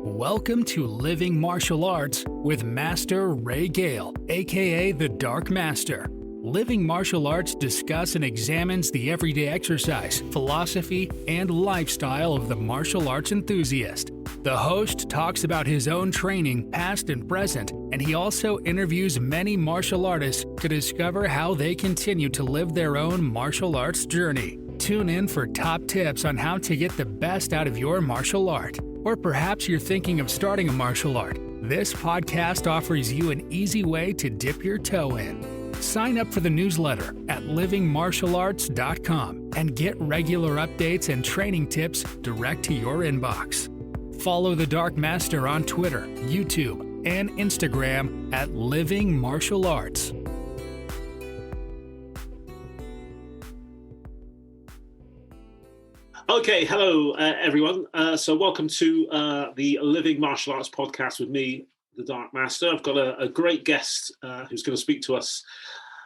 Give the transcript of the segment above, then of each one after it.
Welcome to Living Martial Arts with Master Ray Gale, aka the Dark Master. Living Martial Arts discuss and examines the everyday exercise, philosophy, and lifestyle of the martial arts enthusiast. The host talks about his own training, past and present, and he also interviews many martial artists to discover how they continue to live their own martial arts journey. Tune in for top tips on how to get the best out of your martial art. Or perhaps you're thinking of starting a martial art. This podcast offers you an easy way to dip your toe in. Sign up for the newsletter at livingmartialarts.com and get regular updates and training tips direct to your inbox. Follow the Dark Master on Twitter, YouTube, and Instagram at Living Martial Arts. Okay, hello everyone. So welcome to the Living Martial Arts podcast with me, the Dark Master. I've got a great guest who's going to speak to us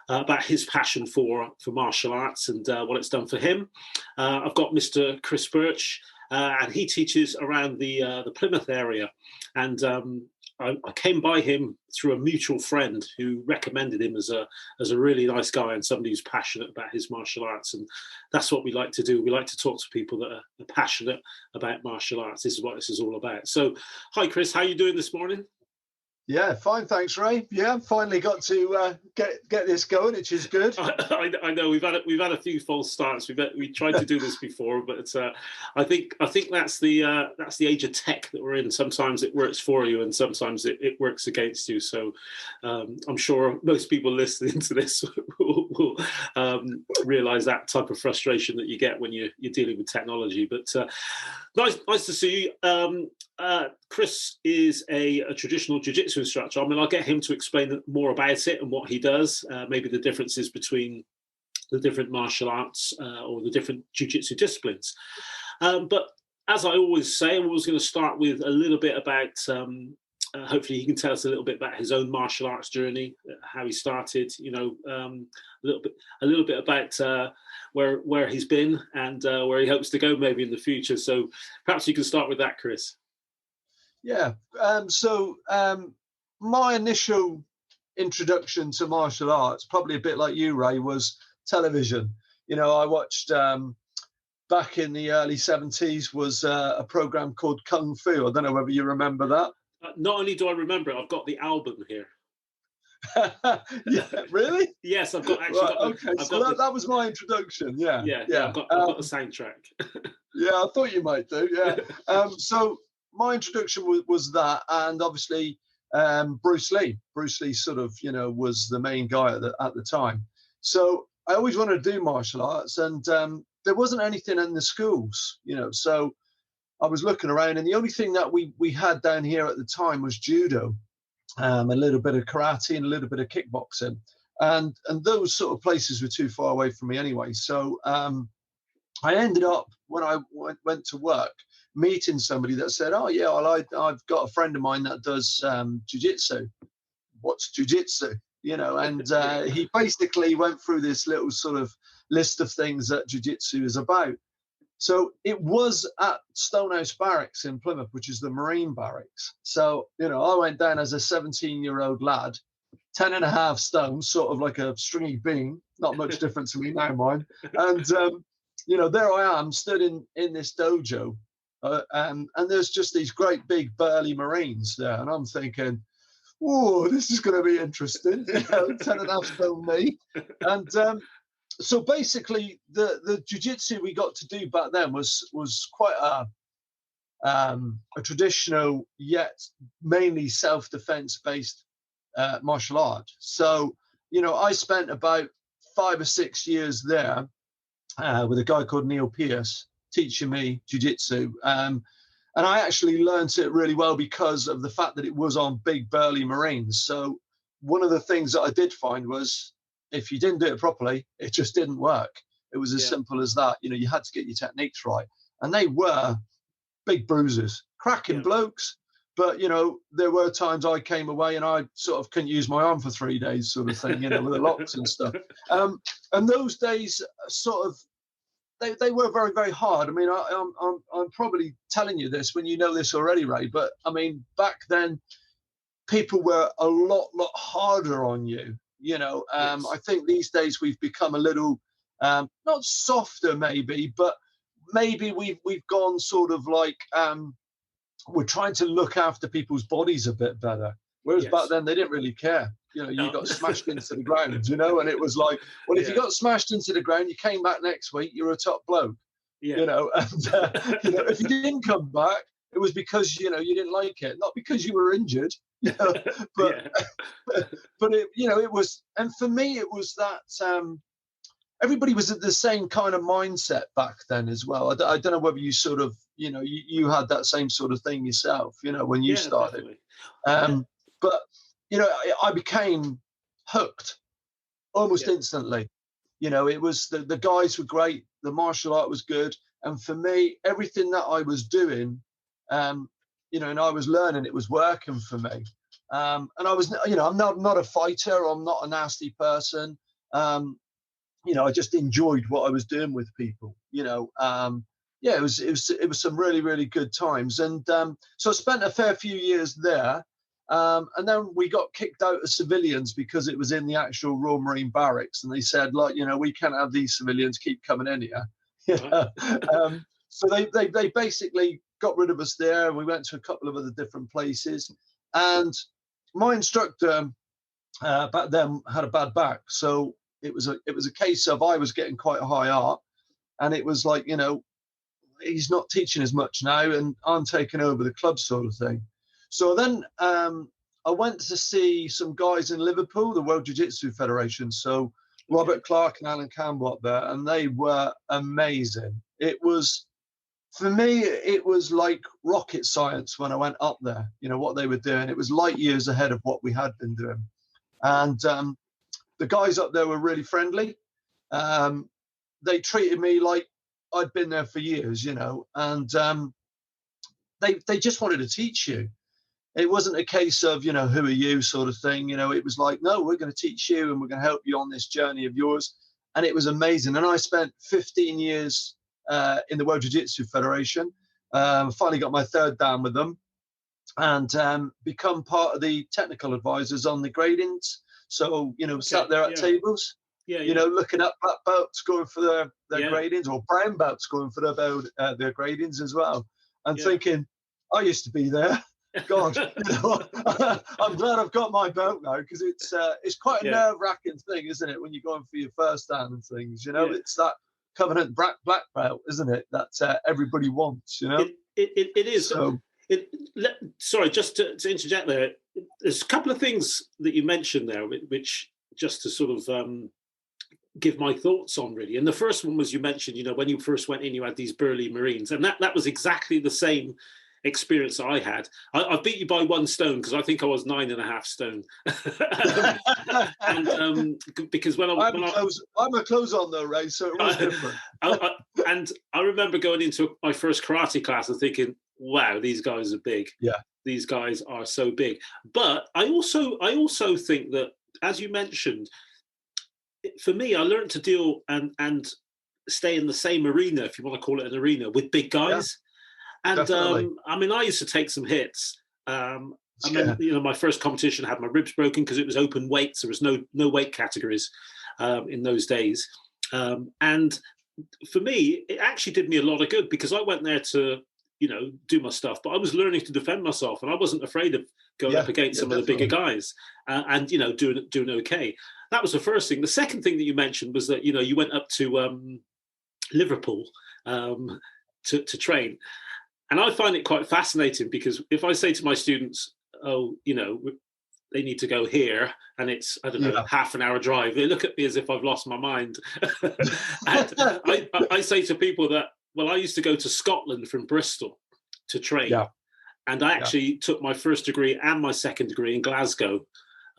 about his passion for martial arts and what it's done for him. I've got Mr. Chris Burch, and he teaches around the Plymouth area. And I came by him through a mutual friend who recommended him as a really nice guy and somebody who's passionate about his martial arts. And that's what we like to do. We like to talk to people that are passionate about martial arts. This is what this is all about. So, hi, Chris. How are you doing this morning? Yeah, fine, thanks, Ray. Yeah, finally got to get this going, which is good. I know we've had a few false starts. We tried to do this before, but I think that's the age of tech that we're in. Sometimes it works for you, and sometimes it works against you. So I'm sure most people listening to this will realise that type of frustration that you get when you're dealing with technology. But nice to see you. Chris is a traditional Ju-Jitsu instructor. I mean, I'll get him to explain more about it and what he does, maybe the differences between the different martial arts or the different Ju-Jitsu disciplines. But as I always say, I'm always going to start with a little bit about, hopefully he can tell us a little bit about his own martial arts journey, how he started, a little bit about where he's been and where he hopes to go maybe in the future. So perhaps you can start with that, Chris. Yeah. So my initial introduction to martial arts, probably a bit like you, Ray, was television. I watched back in the early 70s was a program called Kung Fu. I don't know whether you remember that. Not only do I remember it, I've got the album here. Yeah, really? Yes, I've got. That was my introduction. Yeah. I've got the soundtrack. Yeah, I thought you might do. Yeah. So my introduction was that, and obviously Bruce Lee. Bruce Lee sort of, was the main guy at the time. So I always wanted to do martial arts, and there wasn't anything in the schools, So I was looking around, and the only thing that we had down here at the time was judo, a little bit of karate, and a little bit of kickboxing, and those sort of places were too far away from me anyway. So I ended up, when I went to work, meeting somebody that said, "Oh yeah, well, I've got a friend of mine that does Ju-Jitsu." What's Ju-Jitsu? And he basically went through this little sort of list of things that Ju-Jitsu is about. So it was at Stonehouse Barracks in Plymouth, which is the Marine barracks. So, I went down as a 17-year-old lad, 10 and a half stone, sort of like a stringy bean, not much different to me now, mine. And, there I am, stood in this dojo, and there's just these great big burly Marines there. And I'm thinking, oh, this is going to be interesting, 10 and a half stone me. And so basically the Jiu-Jitsu we got to do back then was quite a traditional yet mainly self-defense based martial art. So, I spent about 5 or 6 years there with a guy called Neil Pierce teaching me Jiu-Jitsu. And I actually learned it really well because of the fact that it was on big burly Marines. So one of the things that I did find was, if you didn't do it properly, it just didn't work. It was as simple as that. You had to get your techniques right. And they were big bruises, cracking blokes. But, there were times I came away and I sort of couldn't use my arm for 3 days sort of thing, with the locks and stuff. And those days sort of, they were very, very hard. I mean, I'm probably telling you this when you know this already, Ray, but I mean, back then, people were a lot harder on you. You know, Yes. I think these days we've become a little not softer, maybe, but maybe we've gone sort of like we're trying to look after people's bodies a bit better. Whereas back Yes. then they didn't really care. You know, you No. got smashed into the ground, you know, and it was like, well, if you got smashed into the ground, you came back next week, you're a top bloke, Yeah. you know, and you know, if you didn't come back, it was because, you know, you didn't like it, not because you were injured, you know, but but it, you know, it was, and for me, it was that everybody was at the same kind of mindset back then as well. I don't know whether you sort of, you know, you had that same sort of thing yourself, you know, when you started. But, you know, I became hooked almost instantly. You know, it was the guys were great. The martial art was good. And for me, everything that I was doing, you know, and I was learning, it was working for me. And I was, you know, I'm not a fighter. I'm not a nasty person. You know, I just enjoyed what I was doing with people, you know. Yeah, it was some really, really good times. And so I spent a fair few years there. And then we got kicked out as civilians because it was in the actual Royal Marine Barracks. And they said, like, you know, we can't have these civilians keep coming in here. So they basically got rid of us there. We went to a couple of other different places. And my instructor back then had a bad back. So it was a case of I was getting quite a high art. And it was like, you know, he's not teaching as much now and I'm taking over the club sort of thing. So then I went to see some guys in Liverpool, the World Jiu-Jitsu Federation. So Robert Clark and Alan Campbell up there, and they were amazing. It was, for me, it was like rocket science when I went up there, you know, what they were doing. It was light years ahead of what we had been doing. And the guys up there were really friendly. They treated me like I'd been there for years, you know, and they just wanted to teach you. It wasn't a case of, you know, who are you sort of thing. You know, it was like, no, we're going to teach you and we're going to help you on this journey of yours. And it was amazing. And I spent 15 years in the World Jiu-Jitsu Federation. Finally got my third dan with them and become part of the technical advisors on the gradings. So, you know, sat there at tables, you know, looking at black belts going for their gradings, or brown belts going for their gradings as well. And thinking, I used to be there. God, you know, I'm glad I've got my belt now, because it's quite a nerve-wracking thing, isn't it, when you're going for your first dan and things, you know? It's that covenant black belt, isn't it, that everybody wants, you know? It is. So, sorry, just to interject there, there's a couple of things that you mentioned there, which just to sort of give my thoughts on, really. And the first one was, you mentioned, you know, when you first went in, you had these burly Marines, and that was exactly the same experience I had. I beat you by 1 stone because I think I was 9.5 stone. And because when I'm a close on though, Ray, so it was different. And I remember going into my first karate class and thinking, wow, these guys are big. Yeah, these guys are so big. But I also think that, as you mentioned, for me, I learned to deal and stay in the same arena, if you want to call it an arena, with big guys. And I mean, I used to take some hits. I mean, you know, my first competition had my ribs broken because it was open weights. There was no weight categories in those days. And for me, it actually did me a lot of good, because I went there to, you know, do my stuff, but I was learning to defend myself, and I wasn't afraid of going up against some of the bigger guys and, you know, doing okay. That was the first thing. The second thing that you mentioned was that, you know, you went up to Liverpool to train. And I find it quite fascinating, because if I say to my students, oh, you know, they need to go here, and it's, I don't know, half an hour drive, they look at me as if I've lost my mind. And I say to people that, well, I used to go to Scotland from Bristol to train. Yeah. And I actually took my first degree and my second degree in Glasgow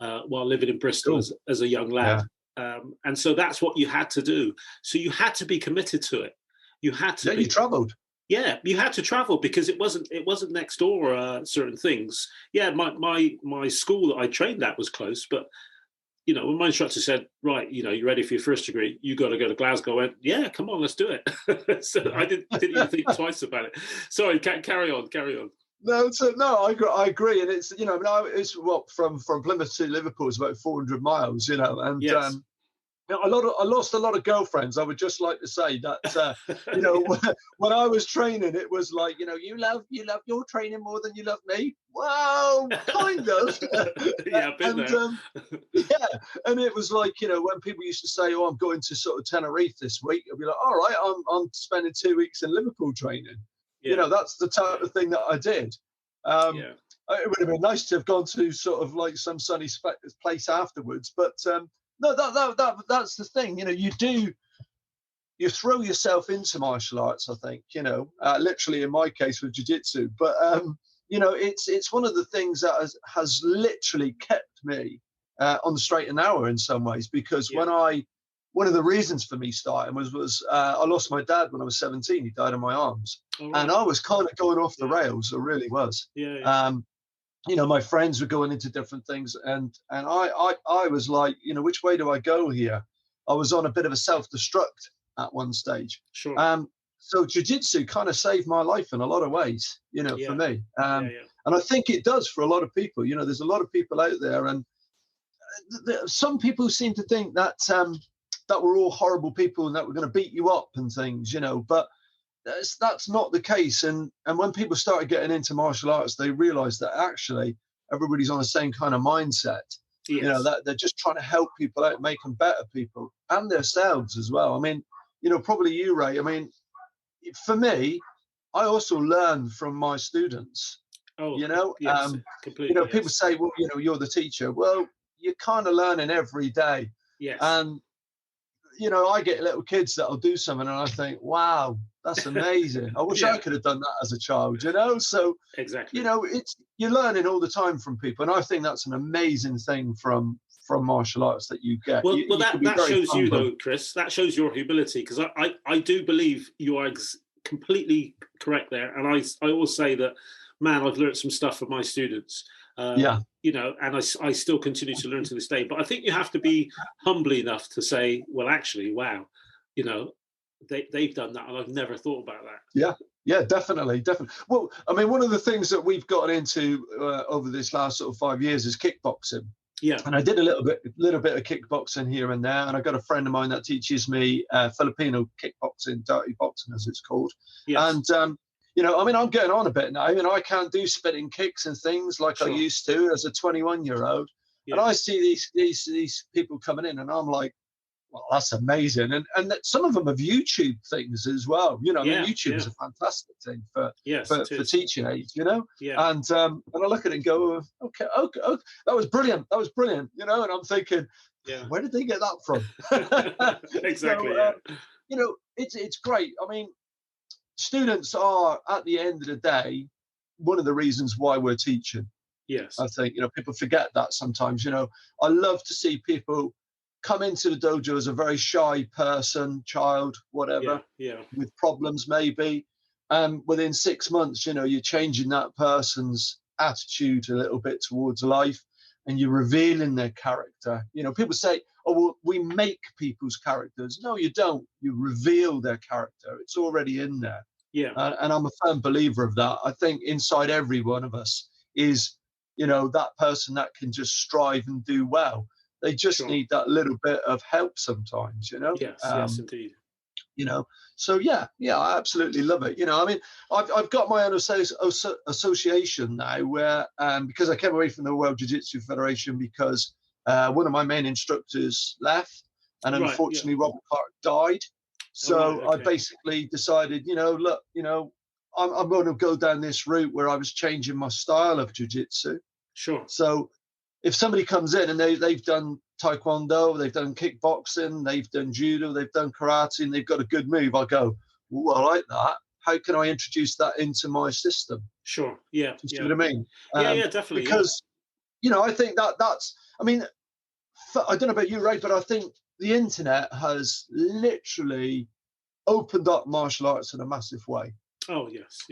while living in Bristol as a young lad. Yeah. And so that's what you had to do. So you had to be committed to it. You had to. You travelled. Yeah, you had to travel, because it wasn't next door. Certain things. Yeah, my school that I trained at was close, but you know, when my instructor said, right, you know, you're ready for your first degree, you got to go to Glasgow, I went, yeah, come on, let's do it. So I didn't even think twice about it. Sorry, carry on. No, I agree, and it's, you know, I mean, it's what from Plymouth to Liverpool is about 400 miles, you know, and Yes. you know, I lost a lot of girlfriends. I would just like to say that, you know, when I was training, it was like, you know, you love your training more than you love me. Well, kind of. Yeah, I've been there. Yeah, and it was like, you know, when people used to say, "Oh, I'm going to sort of Tenerife this week," I'd be like, "All right, I'm spending 2 weeks in Liverpool training." Yeah. You know, that's the type of thing that I did. Yeah. It would have been nice to have gone to sort of like some sunny place afterwards, but no, that's the thing. You know, you throw yourself into martial arts. I think, you know, literally in my case with jiu-jitsu, but you know, it's one of the things that has literally kept me on the straight and narrow in some ways, because one of the reasons for me starting was I lost my dad when I was 17. He died in my arms, and I was kind of going off the rails. I really was. Yeah. You know, my friends were going into different things, and I was like, you know, which way do I go here? I was on a bit of a self-destruct at one stage. Sure. So jiu-jitsu kind of saved my life in a lot of ways, you know, for me. And I think it does for a lot of people. You know, there's a lot of people out there, and some people seem to think that that we're all horrible people and that we're going to beat you up and things, you know, but that's not the case. And when people started getting into martial arts, they realized that actually everybody's on the same kind of mindset. Yes. You know, that they're just trying to help people out, make them better people and themselves as well. I mean, you know, probably you, Ray. I mean, for me, I also learn from my students. Oh, you know, yes, completely. You know, people say, well, you know, you're the teacher. Well, you're kind of learning every day. Yes. And you know, I get little kids that'll do something and I think, wow, that's amazing. I wish I could have done that as a child, you know? So, exactly. You know, you're learning all the time from people. And I think that's an amazing thing from martial arts that you get. Well, that shows you, though, Chris, that shows your humility, because I do believe you are completely correct there. And I always say that, man, I've learned some stuff from my students. You know, and I still continue to learn to this day. But I think you have to be humble enough to say, well, actually, wow, you know, they've done that, and I've never thought about that. Yeah, definitely. Well, I mean, one of the things that we've gotten into over this last sort of 5 years is kickboxing. Yeah. And I did a little bit of kickboxing here and there, and I got a friend of mine that teaches me Filipino kickboxing, dirty boxing as it's called. Yes. And you know, I mean, I'm getting on a bit now. You know, I can't do spinning kicks and things like I used to as a 21-year-old. Yeah. And I see these people coming in, and I'm like, well, that's amazing. And that some of them have YouTube things as well. You know, I mean, YouTube is a fantastic thing for teaching aids, you know. Yeah. And I look at it and go, okay, that was brilliant. You know, and I'm thinking, where did they get that from? Exactly. So, you know, it's great. I mean, students are, at the end of the day, one of the reasons why we're teaching. Yes. I think, you know, people forget that sometimes. You know, I love to see people come into the dojo as a very shy person, child, whatever, with problems maybe. Within 6 months, you know, you're changing that person's attitude a little bit towards life, and you're revealing their character. You know, people say, oh, well, we make people's characters. No, you don't. You reveal their character. It's already in there. Yeah. And I'm a firm believer of that. I think inside every one of us is, you know, that person that can just strive and do well. They just need that little bit of help sometimes, you know? Yes, yes, indeed. You know, so I absolutely love it. You know, I mean, I've got my own association now where, because I came away from the World Jiu-Jitsu Federation because one of my main instructors left, and unfortunately Robert Clark died. So I basically decided, you know, look, you know, I'm going to go down this route where I was changing my style of jiu-jitsu. Sure. So if somebody comes in and they've done taekwondo, they've done kickboxing, they've done judo, they've done karate, and they've got a good move, I go, well, I like that. How can I introduce that into my system? Sure. Yeah. You see what I mean? Yeah, definitely. Because, you know, I think that's, I mean, I don't know about you, Ray, but I think the internet has literally opened up martial arts in a massive way. Oh, yes.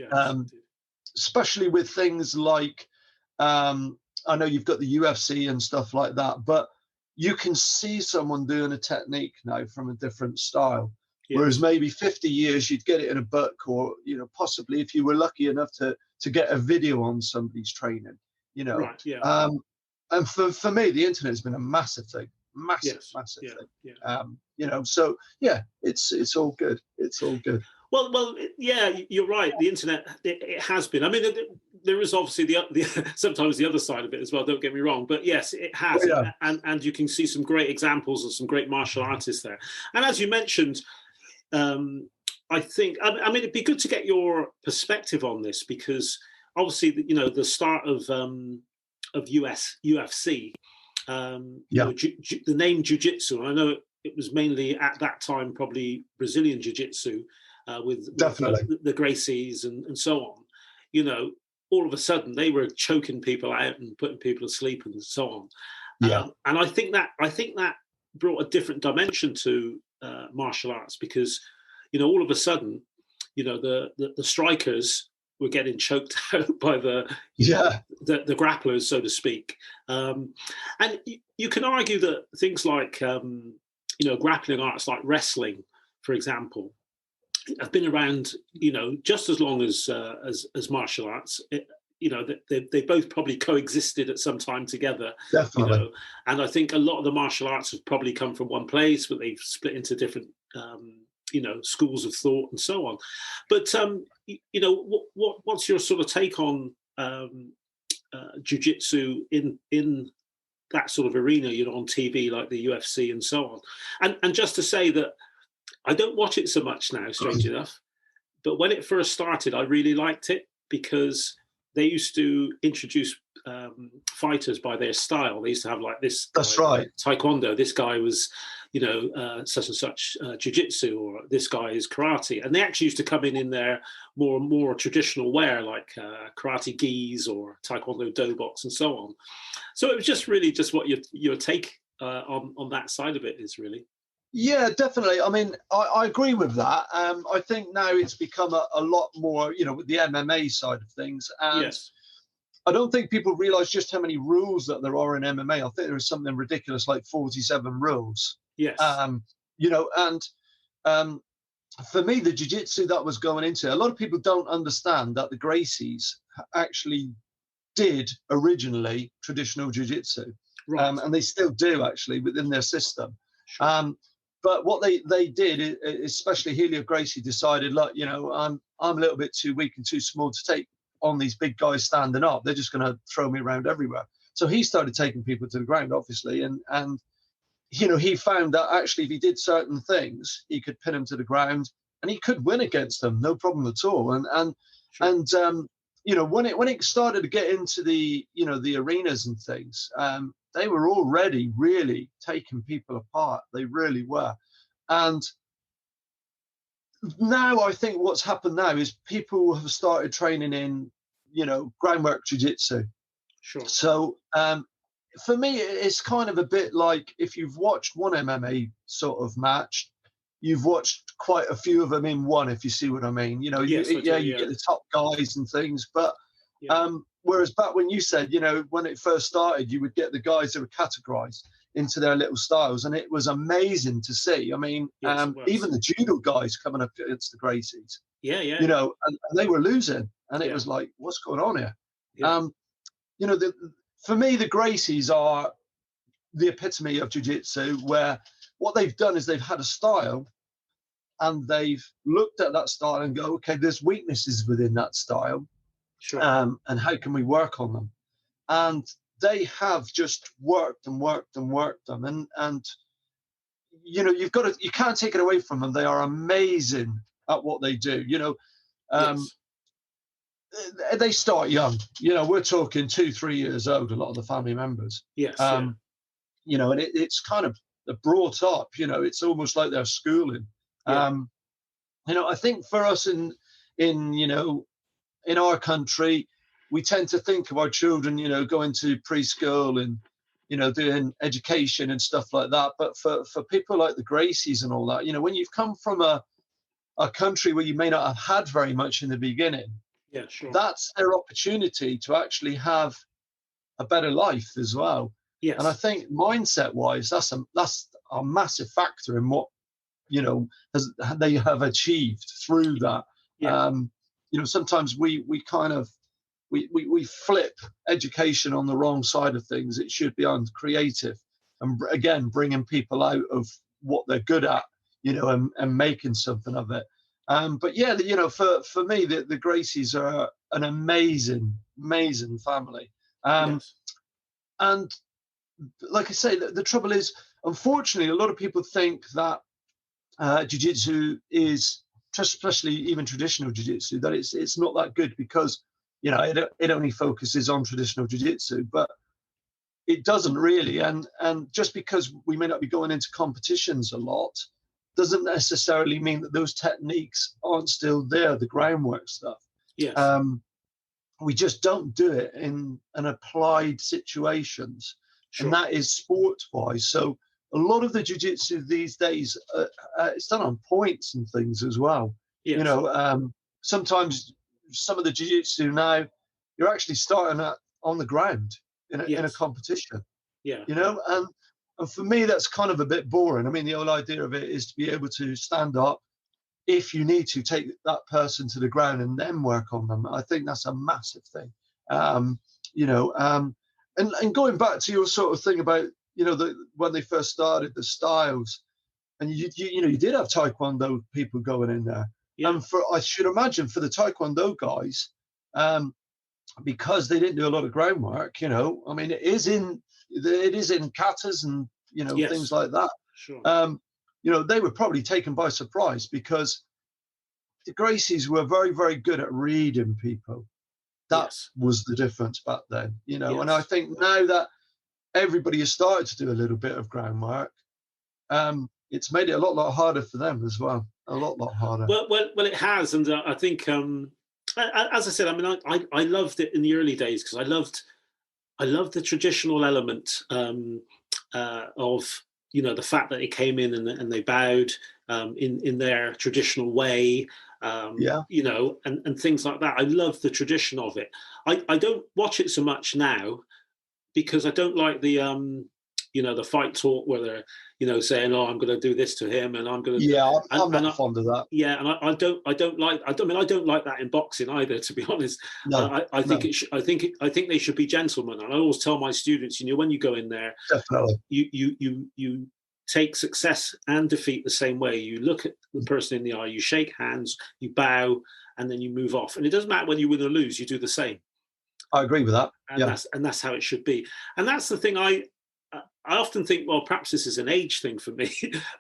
Especially with things like, I know you've got the UFC and stuff like that, but you can see someone doing a technique now from a different style. Yeah. Whereas maybe 50 years, you'd get it in a book, or, possibly if you were lucky enough to get a video on somebody's training, Right. Yeah. And for me, the internet has been a massive thing, massive thing. Yeah. So yeah, it's all good. It's all good. Well, yeah, you're right. The internet, it has been. I mean, there is obviously sometimes the other side of it as well. Don't get me wrong, but yes, it has, and you can see some great examples of some great martial artists there. And as you mentioned, I think, I mean, it'd be good to get your perspective on this, because obviously, the start of UFC, the name Ju-Jitsu, and I know it was mainly at that time probably Brazilian Jiu-Jitsu, with the Gracies and so on. All of a sudden they were choking people out and putting people to sleep and so on. And I think that brought a different dimension to martial arts, because all of a sudden the strikers were getting choked out by the grapplers, so to speak. And you can argue that things like grappling arts like wrestling, for example, have been around just as long as martial arts. They both probably coexisted at some time together. Definitely. And I think a lot of the martial arts have probably come from one place, but they've split into different schools of thought and so on. But what's your sort of take on jiu-jitsu in that sort of arena, on TV, like the UFC and so on? And just to say that I don't watch it so much now, strange enough, but when it first started, I really liked it, because they used to introduce fighters by their style. They used to have like this. That's right. Taekwondo. This guy was, such and such jiu-jitsu, or this guy is karate. And they actually used to come in their more traditional wear, like karate gis or Taekwondo doboks and so on. So it was just really just what your take on that side of it is, really. Yeah, definitely. I mean, I agree with that. I think now it's become a lot more, with the MMA side of things. And yes. I don't think people realize just how many rules that there are in MMA. I think there is something ridiculous like 47 rules. Yes. For me, the jiu-jitsu that was going into, a lot of people don't understand that the Gracies actually did originally traditional jiu-jitsu. Right. And they still do, actually, within their system. Sure. But what they did, especially Helio Gracie, decided, look, I'm a little bit too weak and too small to take on these big guys standing up. They're just going to throw me around everywhere. So he started taking people to the ground, obviously, and he found that actually if he did certain things, he could pin them to the ground and he could win against them, no problem at all. When it started to get into the the arenas and things, they were already really taking people apart. They really were. And now I think what's happened now is people have started training in, groundwork jiu-jitsu. Sure. So for me, it's kind of a bit like if you've watched one MMA sort of match, you've watched quite a few of them in one, if you see what I mean. You get the top guys and things. But whereas back when you said, when it first started, you would get the guys that were categorized into their little styles. And it was amazing to see. I mean, even the judo guys coming up against the Gracies. Yeah. And they were losing. And it was like, what's going on here? Yeah. For me, the Gracies are the epitome of jiu-jitsu, where what they've done is they've had a style and they've looked at that style and go, okay, there's weaknesses within that style. Sure. And how can we work on them? And they have just worked and worked and worked them. And you can't take it away from them. They are amazing at what they do. Yes. They start young. We're talking 2-3 years old, a lot of the family members. Yes. And it's kind of brought up, it's almost like they're schooling. Yeah. I think for us in our country, we tend to think of our children, going to preschool and, doing education and stuff like that. But for people like the Gracies and all that, when you've come from a country where you may not have had very much in the beginning, yeah, sure, that's their opportunity to actually have a better life as well. And I Yes. think mindset wise, that's a massive factor in what, they have achieved through that. Yeah. Sometimes we kind of we flip education on the wrong side of things. It should be on creative, and again, bringing people out of what they're good at, and making something of it. But yeah, for me, the Gracies are an amazing family. Yes. And like I say, the trouble is, unfortunately, a lot of people think that jiu-jitsu is, especially even traditional jiu-jitsu, that it's not that good because it only focuses on traditional jiu-jitsu, but it doesn't really. And just because we may not be going into competitions a lot doesn't necessarily mean that those techniques aren't still there, the groundwork stuff. Yes. We just don't do it in an applied situations, Sure. and that is sports wise. So a lot of the jiu-jitsu these days, it's done on points and things as well. Yes. Sometimes some of the jiu-jitsu now, you're actually starting on the ground in a Yes. competition. Yeah. And for me, that's kind of a bit boring. I mean, the whole idea of it is to be able to stand up, if you need to, take that person to the ground and then work on them. I think that's a massive thing. And going back to your sort of thing about, when they first started the styles, and you did have Taekwondo people going in there. Yeah. And I should imagine for the Taekwondo guys, because they didn't do a lot of groundwork, I mean, it is in katas and, Yes. things like that. Sure. They were probably taken by surprise because the Gracies were very, very good at reading people. That Yes. was the difference back then, Yes. And I think now that everybody has started to do a little bit of groundwork, it's made it a lot harder for them as well. A lot harder. Well, it has, and I think, as I said, I mean, I loved it in the early days because I loved the traditional element of the fact that it came in and they bowed in their traditional way, and things like that. I love the tradition of it. I don't watch it so much now because I don't like the fight talk where they're saying, "Oh, I'm going to do this to him," and I'm going to. Yeah, I'm not fond of that. Yeah, and I don't like. I don't like that in boxing either. To be honest, no, I think I think they should be gentlemen. And I always tell my students, when you go in there, definitely, you take success and defeat the same way. You look at the person in the eye, you shake hands, you bow, and then you move off. And it doesn't matter whether you win or lose. You do the same. I agree with that. And that's how it should be. And that's the thing I often think, well, perhaps this is an age thing for me,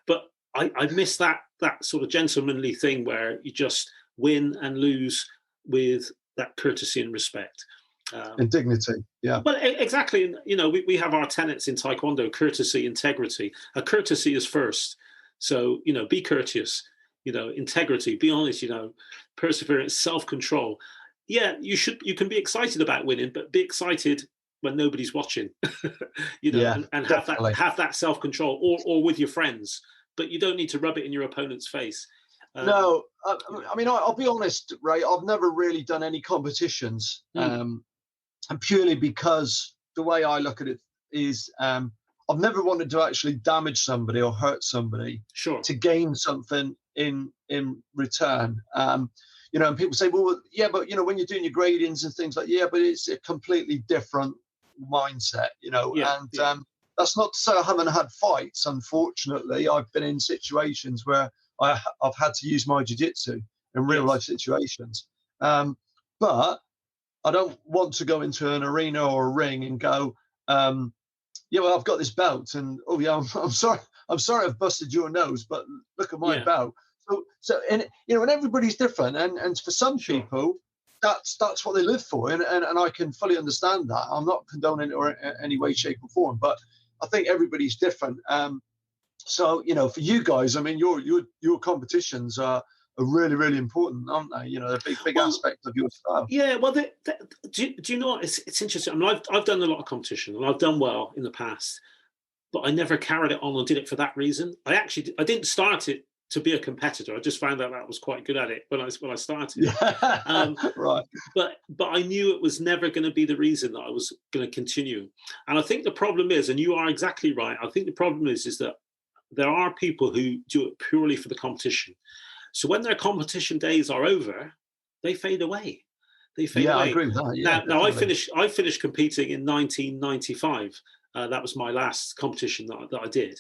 but I miss that sort of gentlemanly thing where you just win and lose with that courtesy and respect. And dignity, yeah. Well, exactly. We have our tenets in Taekwondo: courtesy, integrity. Courtesy is first. So, be courteous, integrity, be honest, perseverance, self-control. Yeah, you can be excited about winning, but be excited when nobody's watching, and have that self-control or with your friends, but you don't need to rub it in your opponent's face. No, I mean, I'll be honest, Ray, I've never really done any competitions, and purely because the way I look at it is, I've never wanted to actually damage somebody or hurt somebody to gain something in return. And people say, well, yeah, but when you're doing your gradings and things like, yeah, but it's a completely different mindset, that's not to say I haven't had fights. Unfortunately, I've been in situations where I've had to use my jiu-jitsu in real life situations, but I don't want to go into an arena or a ring and go, well, I've got this belt, and I'm sorry I've busted your nose, but look at my belt. So and everybody's different, and for some people that's what they live for, and I can fully understand that. I'm not condoning it or in any way, shape, or form, but I think everybody's different. So for you guys, I mean, your competitions are really, really important, aren't they? They're a big aspect of your style. Yeah, well, do you know what? It's interesting. I mean, I've done a lot of competition, and I've done well in the past, but I never carried it on and did it for that reason. I didn't start it to be a competitor. I just found out that I was quite good at it when I started. Right. But I knew it was never going to be the reason that I was going to continue. And I think the problem is, and you are exactly right, I think the problem is that there are people who do it purely for the competition. So when their competition days are over, they fade away. They fade away. I agree with that. Yeah, now I finished competing in 1995. That was my last competition that I did.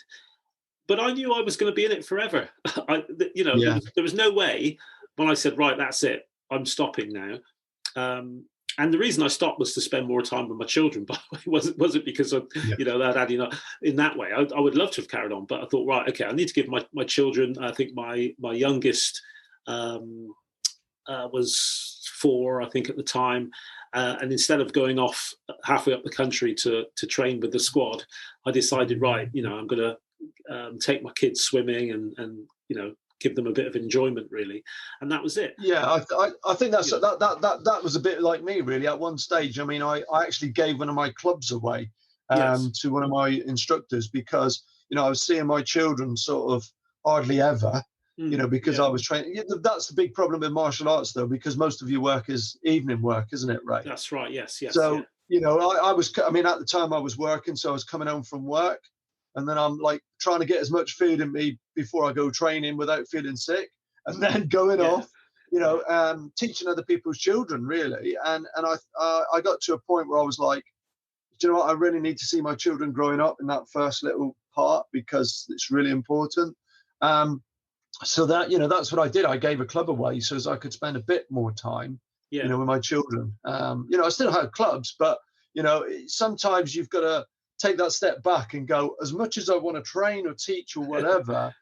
But I knew I was going to be in it forever. There was no way when I said, right, that's it, I'm stopping now. And the reason I stopped was to spend more time with my children. But it wasn't because of, that had in that way. I would love to have carried on, but I thought, right, okay, I need to give my children. I think my youngest was 4, I think, at the time. And instead of going off halfway up the country to train with the squad, I decided, right, I'm going to take my kids swimming and give them a bit of enjoyment, really, and that was it. Yeah, I think that was a bit like me, really. At one stage, I mean, I actually gave one of my clubs away to one of my instructors because I was seeing my children sort of hardly ever, because I was training. That's the big problem with martial arts, though, because most of your work is evening work, isn't it, Ray? That's right. Yes. So I was. I mean, at the time I was working, so I was coming home from work. And then I'm like trying to get as much food in me before I go training without feeling sick, and then going off, teaching other people's children, really. And I got to a point where I was like, do you know what? I really need to see my children growing up in that first little part because it's really important. So that that's what I did. I gave a club away so as I could spend a bit more time, with my children. I still had clubs, but sometimes you've got to take that step back and go, as much as I want to train or teach or whatever,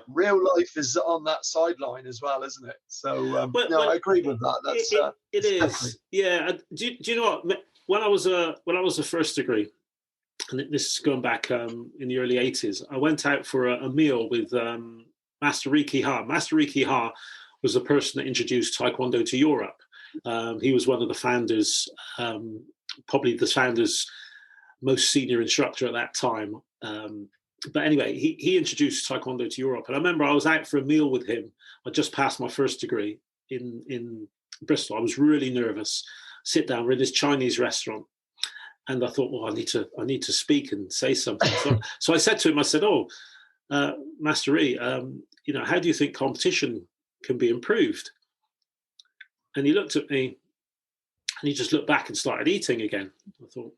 real life is on that sideline as well, isn't it? So I agree with that. That's it is. Yeah. Do you know what? When I was a first degree, and this is going back in the early 80s, I went out for a meal with Master Riki Ha. Master Riki Ha was the person that introduced Taekwondo to Europe. He was one of the founders, probably the founders' most senior instructor at that time. But anyway, he introduced Taekwondo to Europe. And I remember I was out for a meal with him. I just passed my first degree in Bristol. I was really nervous. Sit down, we're in this Chinese restaurant. And I thought, well, I need to speak and say something. So I said to him, I said, Master E, how do you think competition can be improved? And he looked at me and he just looked back and started eating again. I thought,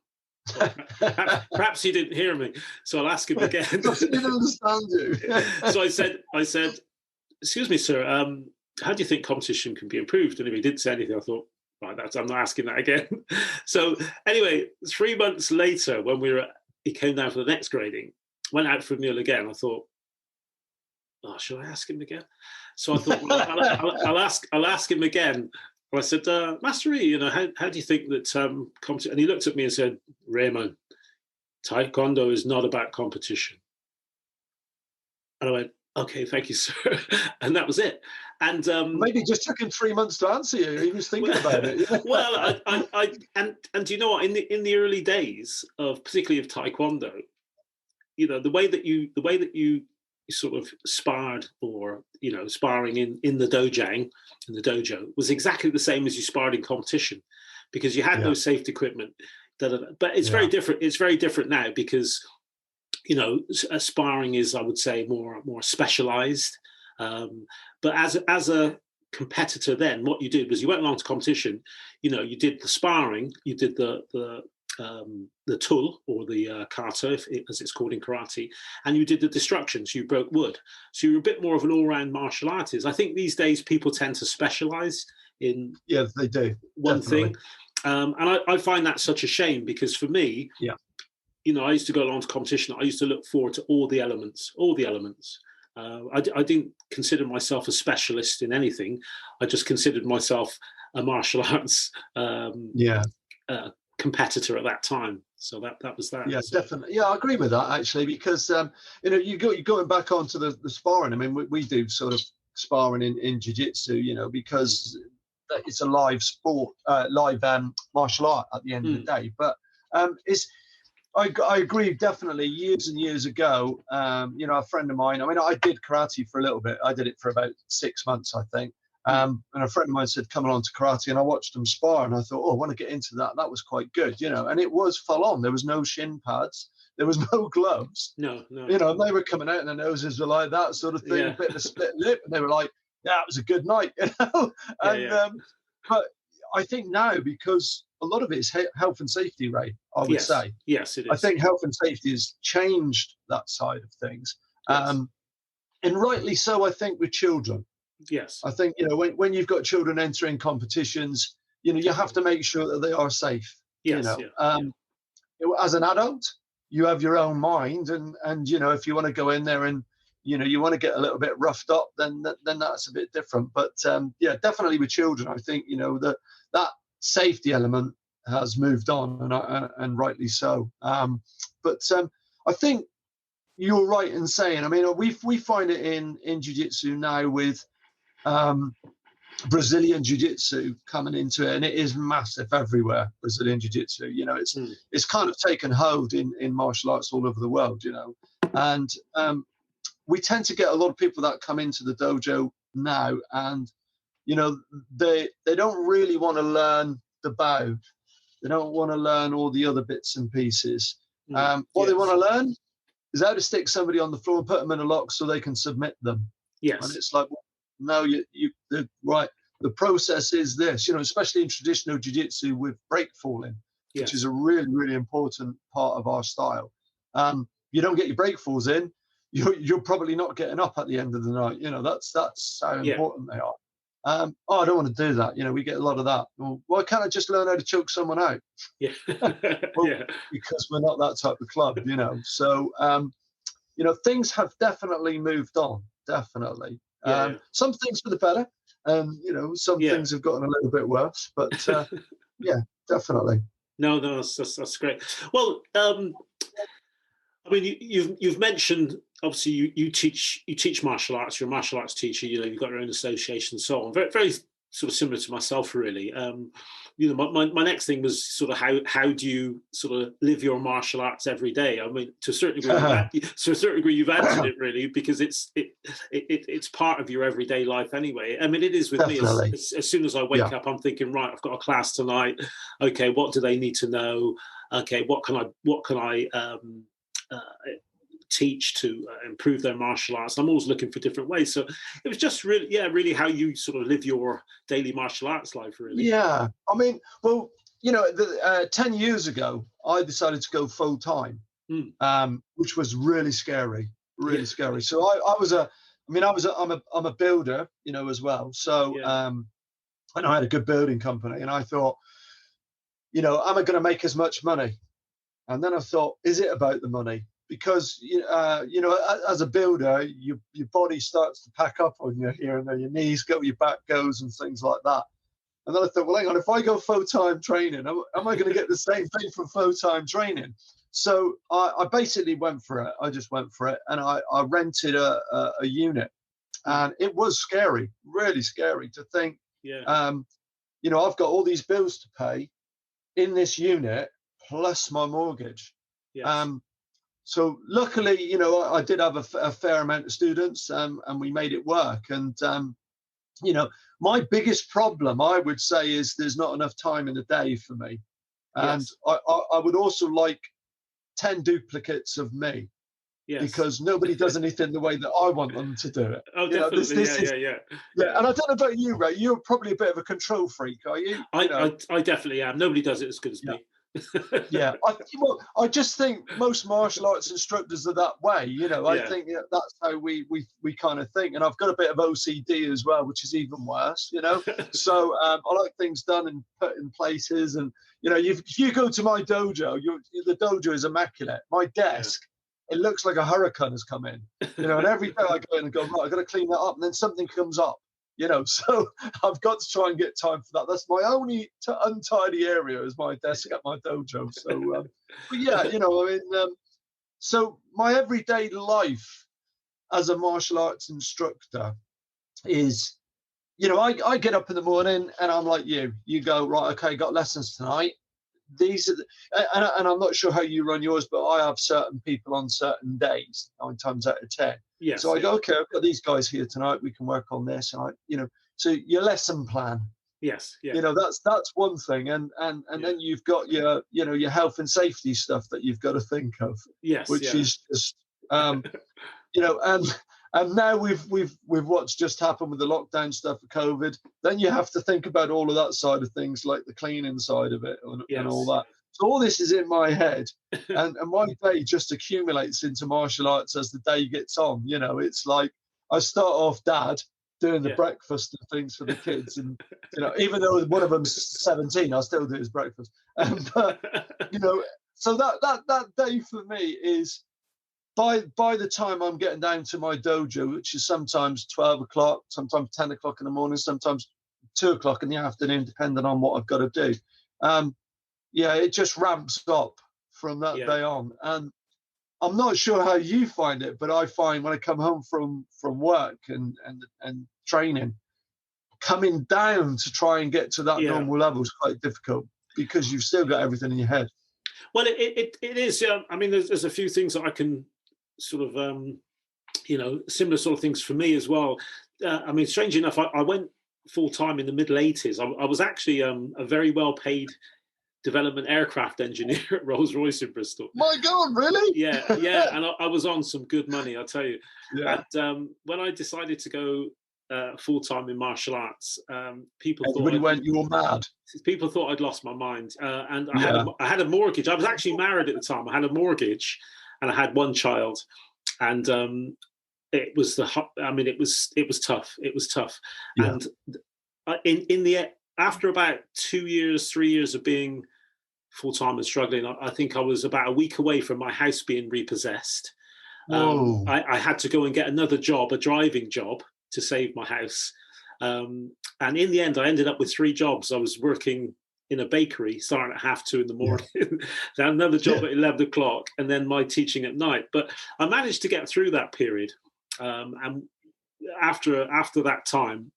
perhaps he didn't hear me, so I'll ask him again. He didn't understand you. So I said, excuse me, sir, how do you think competition can be improved? And if he didn't say anything, I thought, right, I'm not asking that again. So anyway, 3 months later, when he came down for the next grading, went out for a meal again. I thought, should I ask him again? So I thought, well, I'll ask him again. I said, Master E, how do you think that and he looked at me and said, Raymond, Taekwondo is not about competition. And I went, okay, thank you, sir. And that was it. And maybe it just took him 3 months to answer you. He was thinking about it. Well, and do you know what? In the early days of particularly of Taekwondo, the way that you sort of sparred or sparring in the dojo was exactly the same as you sparred in competition, because you had no safety equipment. But it's very different. It's very different now because sparring is, I would say, more specialized. But as a competitor, then what you did was you went along to competition. You did the sparring, you did the tul, or the kata, as it's called in karate, and you did the destructions. You broke wood, so you're a bit more of an all-round martial artist. I think these days people tend to specialize in they do one thing, and I find that such a shame, because for me, I used to go along to competition. I used to look forward to all the elements. I didn't consider myself a specialist in anything. I just considered myself a martial arts competitor at that time. So that was that. Yeah, definitely. Yeah, I agree with that, actually, because you're going back onto the sparring. I mean, we do sort of sparring in Ju-Jitsu, because it's a live sport, live martial art at the end of the day. But I agree definitely. Years and years ago, a friend of mine. I mean, I did karate for a little bit. I did it for about 6 months, I think. And a friend of mine said, "Come along to karate," and I watched them spar, and I thought, "Oh, I want to get into that." That was quite good, And it was full on. There was no shin pads. There was no gloves. No. And they were coming out, and their noses were like that sort of thing, a bit of a split lip, and they were like, "Yeah, it was a good night," But I think now, because a lot of it is health and safety, Ray, I would say. Yes, it is. I think health and safety has changed that side of things. Yes. And rightly so, I think, with children. Yes. I think, when you've got children entering competitions, you have to make sure that they are safe. Yes. As an adult, you have your own mind. And if you want to go in there and, you want to get a little bit roughed up, then that's a bit different. But definitely with children, I think, that safety element has moved on, and rightly so. But I think you're right in saying, I mean, we find it in jiu-jitsu now with Brazilian jiu-jitsu coming into it, and it is massive everywhere. Brazilian jiu-jitsu, it's kind of taken hold in martial arts all over the world, and we tend to get a lot of people that come into the dojo now, and they don't really want to learn the bow. They don't want to learn all the other bits and pieces. What they want to learn is how to stick somebody on the floor and put them in a lock so they can submit them. Yes. And it's like, no, right. The process is this, especially in traditional jiu-jitsu with break falling, which is a really, really important part of our style. You don't get your break falls in, you're probably not getting up at the end of the night. That's how important they are. I don't want to do that. We get a lot of that. Well, why can't I just learn how to choke someone out? Yeah. Because we're not that type of club, So, things have definitely moved on. Definitely. Some things for the better, and some things have gotten a little bit worse. But definitely. No, that's great. Well, I mean, you've mentioned, obviously you teach martial arts. You're a martial arts teacher. You've got your own association and so on. Very, very sort of similar to myself, really. My next thing was sort of how do you sort of live your martial arts every day? I mean, to a certain degree, you've answered it really, because it's part of your everyday life anyway. I mean, it is with Definitely. me. As soon as I wake up, I'm thinking, right, I've got a class tonight. Okay, what do they need to know? Okay, what can I teach to improve their martial arts? I'm always looking for different ways. So it was just really how you sort of live your daily martial arts life, really. Yeah, I mean, well, 10 years ago, I decided to go full time, which was really scary, scary. So I'm a builder, as well. So and I had a good building company, and I thought, am I going to make as much money? And then I thought, is it about the money? Because as a builder, your body starts to pack up on you here and there. Your knees go, your back goes, and things like that. And then I thought, well, hang on, if I go full-time training, am I going to get the same thing from full-time training? So I basically went for it. I just went for it, and I rented a unit, and it was scary, really scary to think. I've got all these bills to pay in this unit plus my mortgage. Yes. So luckily, I did have a fair amount of students, and we made it work. And, my biggest problem, I would say, is there's not enough time in the day for me. And I would also like 10 duplicates of me. Yes. Because nobody does anything the way that I want them to do it. Oh, definitely. Yeah. And I don't know about you, Ray. You're probably a bit of a control freak, are you? I definitely am. Nobody does it as good as me. I just think most martial arts instructors are that way. I think that's how we kind of think. And I've got a bit of OCD as well, which is even worse. So I like things done and put in places. And if you go to my dojo, the dojo is immaculate. My desk. It looks like a hurricane has come in, and every day I go in and go, right, I've got to clean that up, and then something comes up, so I've got to try and get time for that. That's my only untidy area, is my desk at my dojo. So, so my everyday life as a martial arts instructor is, I get up in the morning and I'm like you go, right, okay, got lessons tonight. these are, and I'm not sure how you run yours, but I have certain people on certain days, 9 times out of 10. Yes. So I go, okay, I've got these guys here tonight. We can work on this, and so your lesson plan. Yes. Yeah. That's one thing, and then you've got your health and safety stuff that you've got to think of. Yes. Which is just and now we've what's just happened with the lockdown stuff for COVID. Then you have to think about all of that side of things, like the cleaning side of it and all that. So all this is in my head, and my day just accumulates into martial arts as the day gets on. It's like I start off dad doing the breakfast and things for the kids, and even though one of them's 17, I still do his breakfast. But so that day for me is by the time I'm getting down to my dojo, which is sometimes 12 o'clock, sometimes 10 o'clock in the morning, sometimes 2 o'clock in the afternoon, depending on what I've got to do. It just ramps up from that day on. And I'm not sure how you find it, but I find when I come home from work and training, coming down to try and get to that normal level is quite difficult because you've still got everything in your head. Well, it is. I mean, there's a few things that I can sort of, similar sort of things for me as well. I mean, strange enough, I went full time in the middle 80s. I was actually a very well paid development aircraft engineer at Rolls-Royce in Bristol. My God, really? Yeah, and I was on some good money, I'll tell you. Yeah. And when I decided to go full-time in martial arts, people thought you were mad. People thought I'd lost my mind, and I had a mortgage. I was actually married at the time. I had a mortgage, and I had one child, and it was it was tough. It was tough, yeah. And in the after about 2 years, 3 years of being full-time and struggling, I think I was about a week away from my house being repossessed. I had to go and get another job, a driving job, to save my house. And in the end, I ended up with 3 jobs. I was working in a bakery, starting at 2:30 in the morning, then another job at 11 o'clock, and then my teaching at night. But I managed to get through that period. And after that time,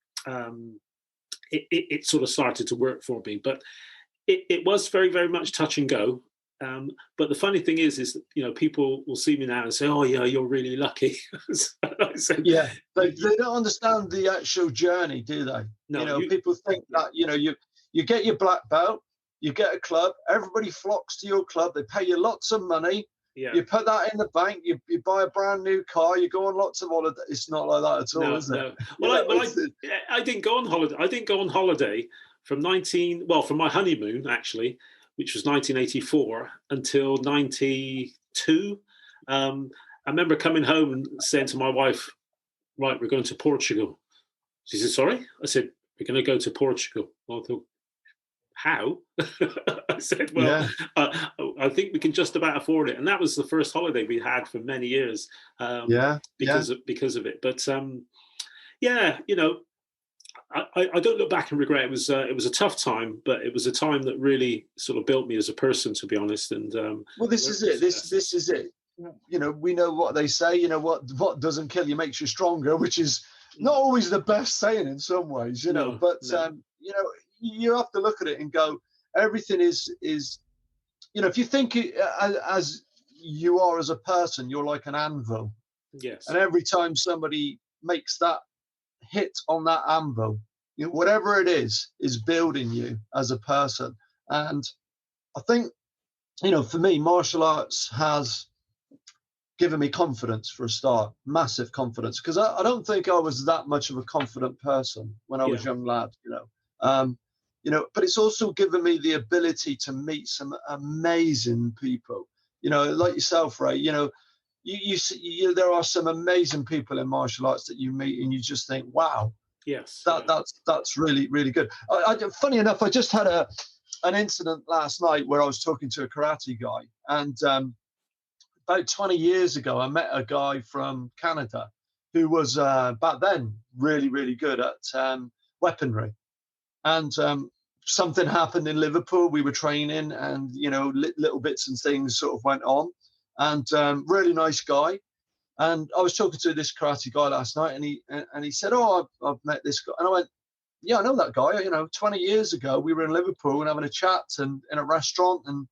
it sort of started to work for me. But it was very, very much touch and go. But the funny thing is that, people will see me now and say, "Oh, yeah, you're really lucky." I said, yeah, they don't understand the actual journey, do they? No, people think that you get your black belt, you get a club, everybody flocks to your club, they pay you lots of money. Yeah. You put that in the bank, you buy a brand new car, you go on lots of holidays. It's not like that at all, is it? Well, I didn't go on holiday. I didn't go on holiday from from my honeymoon, actually, which was 1984, until 92. I remember coming home and saying to my wife, "Right, we're going to Portugal." She said, "Sorry?" I said, "We're going to go to Portugal." Well, I thought, how? I said, "Well, I think we can just about afford it." And that was the first holiday we had for many years because of it. But I don't look back and regret. It was a tough time, but it was a time that really sort of built me as a person, to be honest. And well, this is it. This is it. We know what they say. What doesn't kill you makes you stronger, which is not always the best saying in some ways. But you have to look at it and go, everything is if you think as you are as a person, you're like an anvil. Yes. And every time somebody makes that hit on that anvil, whatever it is building you as a person. And I think, for me, martial arts has given me confidence for a start, massive confidence, because I don't think I was that much of a confident person when I was a young lad, but it's also given me the ability to meet some amazing people, like yourself, Ray. You there are some amazing people in martial arts that you meet and you just think, wow, yes, that's really, really good. Funny enough, I just had an incident last night where I was talking to a karate guy, and about 20 years ago, I met a guy from Canada who was back then really, really good at weaponry. And something happened in Liverpool. We were training, and little bits and things sort of went on. And really nice guy. And I was talking to this karate guy last night, and he said, "Oh, I've met this guy." And I went, yeah, I know that guy. 20 years ago, we were in Liverpool and having a chat and in a restaurant, and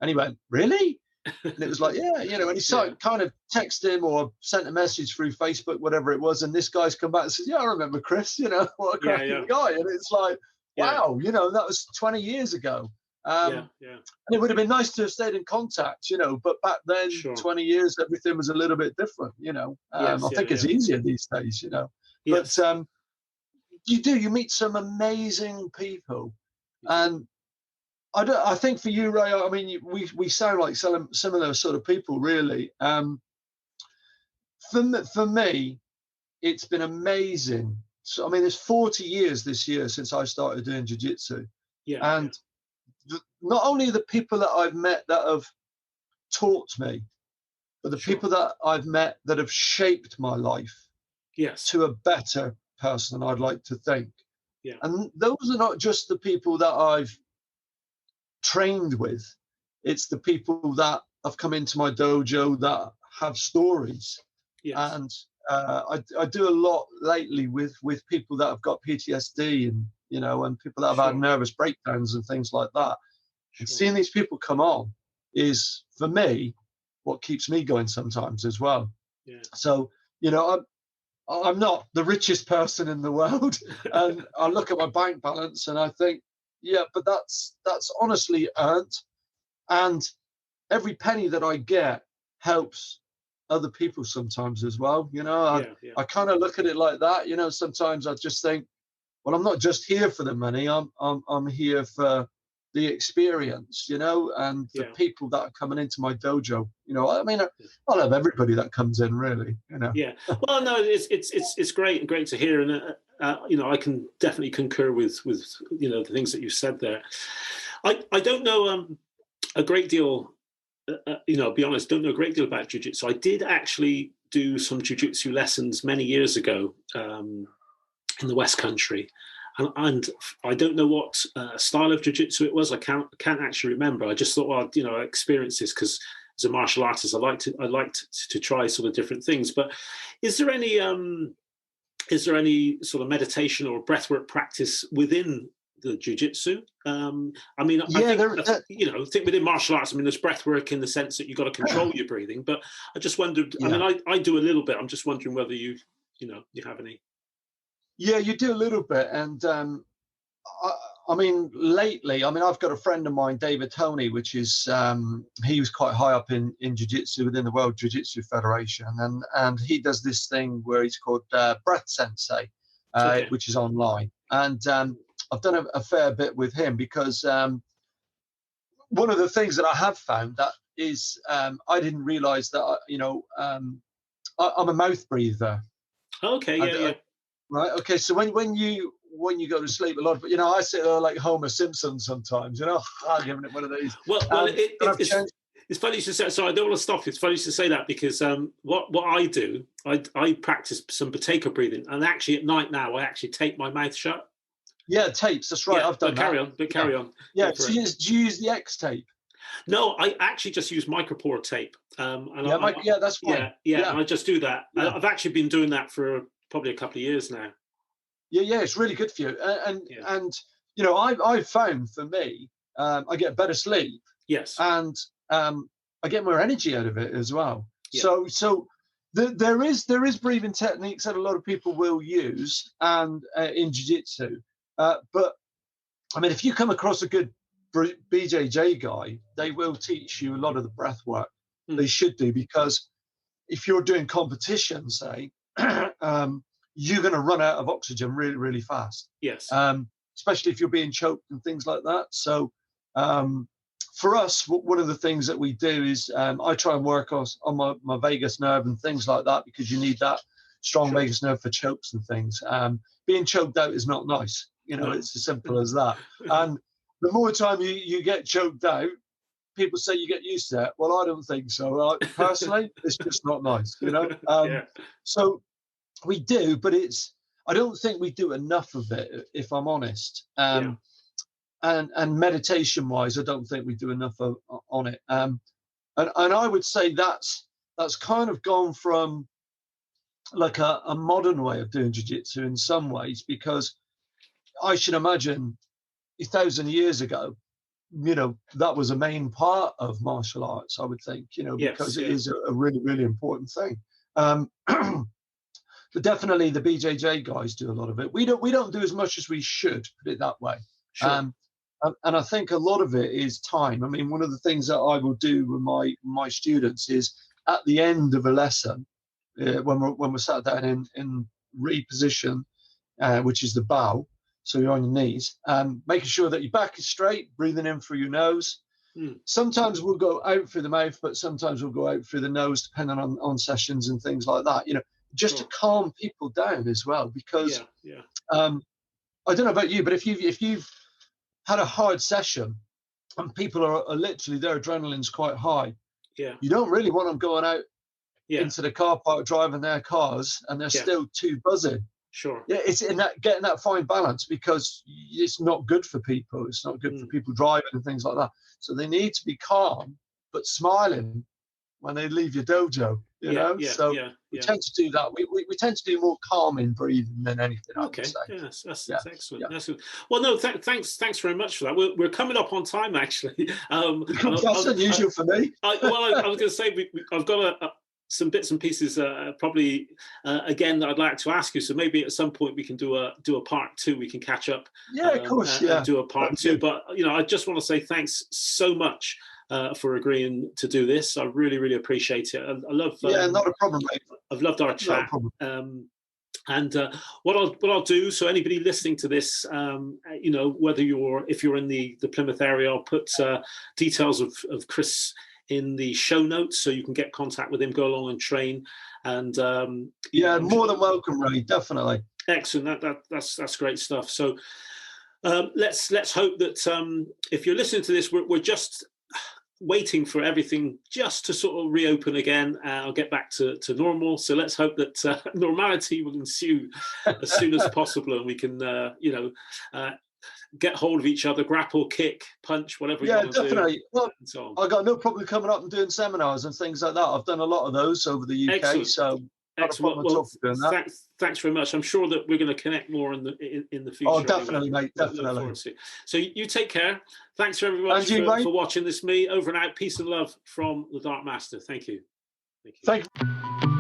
he went, really? And it was like, yeah, and he started kind of texted him or sent a message through Facebook, whatever it was. And this guy's come back and says, yeah, I remember Chris, what a cracking guy. And it's like, wow, that was 20 years ago. And it would have been nice to have stayed in contact, but back then, 20 years, everything was a little bit different, I think it's easier these days, But you meet some amazing people. And I think for you, Ray, I mean, we sound like similar sort of people, really. For me, it's been amazing. So, I mean, it's 40 years this year since I started doing jiu-jitsu. And not only the people that I've met that have taught me, but the people that I've met that have shaped my life to a better person, I'd like to think. And those are not just the people that I've trained with. It's the people that have come into my dojo that have stories. And I do a lot lately with people that have got PTSD and and people that have had nervous breakdowns and things like that. And seeing these people come on is, for me, what keeps me going sometimes as well. So I'm not the richest person in the world, and I look at my bank balance and I think, but that's honestly earned, and every penny that I get helps other people sometimes as well. I kind of look at it like that. Sometimes I just think, well, I'm not just here for the money. I'm here for the experience, and the people that are coming into my dojo. I mean, I love everybody that comes in, really. Well, no, it's great to hear, and I can definitely concur with the things that you said there. I don't know a great deal. I'll be honest, don't know a great deal about jiu-jitsu. I did actually do some jiu-jitsu lessons many years ago in the West Country. And I don't know what style of jiu-jitsu it was. I can't actually remember. I just thought, well, I experienced this because as a martial artist, I liked to try sort of different things. But is there any sort of meditation or breathwork practice within the jiu-jitsu? I mean, I think within martial arts, I mean, there's breathwork in the sense that you've got to control your breathing. But I just wondered. I mean, I do a little bit. I'm just wondering whether you have any. Yeah, you do a little bit. And I mean, lately, I've got a friend of mine, David Toney, which is, he was quite high up in jiu-jitsu within the World Jiu-Jitsu Federation. And he does this thing where he's called Breath Sensei, which is online. And I've done a fair bit with him because one of the things that I have found that is, I didn't realize that, I'm a mouth breather. Okay, Right. Okay. So when you go to sleep, a lot of I sit there like Homer Simpson sometimes. I'm giving it one of these. Well, it's funny to say. So I don't want to stop. It's funny to say that because what I do, I practice some potato breathing, and actually at night now I actually tape my mouth shut. Yeah, tapes. That's right. I've done that. Carry on. Yeah. So do you use the X tape? No, I actually just use micropore tape. That's fine. Yeah, and I just do that. Yeah. I've actually been doing that for probably a couple of years now. Yeah, it's really good for you. And I've found for me, I get better sleep. Yes. And I get more energy out of it as well. Yeah. So there is breathing techniques that a lot of people will use and in jiu-jitsu. But I mean, if you come across a good BJJ guy, they will teach you a lot of the breath work. They should do, because if you're doing competition, say, you're going to run out of oxygen really, really fast. Yes. Especially if you're being choked and things like that. So for us, one of the things that we do is I try and work on my vagus nerve and things like that, because you need that strong vagus nerve for chokes and things. Being choked out is not nice. It's as simple as that. And the more time you get choked out, people say you get used to it. Well, I don't think so. Personally, it's just not nice, So we do, but I don't think we do enough of it, if I'm honest. And meditation-wise, I don't think we do enough on it. And I would say that's kind of gone from like a modern way of doing jiu-jitsu in some ways, because I should imagine 1,000 years ago, that was a main part of martial arts, I would think, because it is a really, really important thing. But definitely the BJJ guys do a lot of it. We don't do as much as we should, put it that way. Sure. And I think a lot of it is time. I mean, one of the things that I will do with my students is at the end of a lesson, when we're sat down in reposition, which is the bow, so you're on your knees, making sure that your back is straight, breathing in through your nose. Sometimes we'll go out through the mouth, but sometimes we'll go out through the nose, depending on sessions and things like that. Just to calm people down as well, because I don't know about you, but if you've had a hard session and people are literally, their adrenaline's quite high, you don't really want them going out into the car park driving their cars and they're still too buzzing. Sure. Yeah, it's in that getting that fine balance, because it's not good for people. It's not good for people driving and things like that. So they need to be calm but smiling when they leave your dojo. We tend to do that. We tend to do more calming breathing than anything. Okay. Yes, that's excellent. Yeah. That's good. Well, no, thanks very much for that. We're coming up on time, actually. That's unusual for me. I was going to say I've got some bits and pieces probably again that I'd like to ask you. So maybe at some point we can do a part 2. We can catch up. Yeah, of course. And do a part 2. But I just want to say thanks so much for agreeing to do this. I really, really appreciate it. I love. Not a problem, mate. I've loved our chat. And what I'll do, so anybody listening to this, whether if you're in the Plymouth area, I'll put details of Chris in the show notes, so you can get contact with him, go along and train. And more than welcome, Ray. Definitely. Excellent. That's great stuff. So let's hope that if you're listening to this, we're just waiting for everything just to sort of reopen again. I'll get back to normal. So let's hope that normality will ensue as soon as possible, and we can get hold of each other, grapple, kick, punch, whatever you want to do. Yeah, definitely. Well, so I got no problem coming up and doing seminars and things like that. I've done a lot of those over the UK. Excellent. So excellent. Well, thanks very much. I'm sure that we're going to connect more in the future. Oh, definitely, mate. Definitely. So you take care. Thanks very much for watching this. Me over and out. Peace and love from the Dark Master. Thank you. Thank you.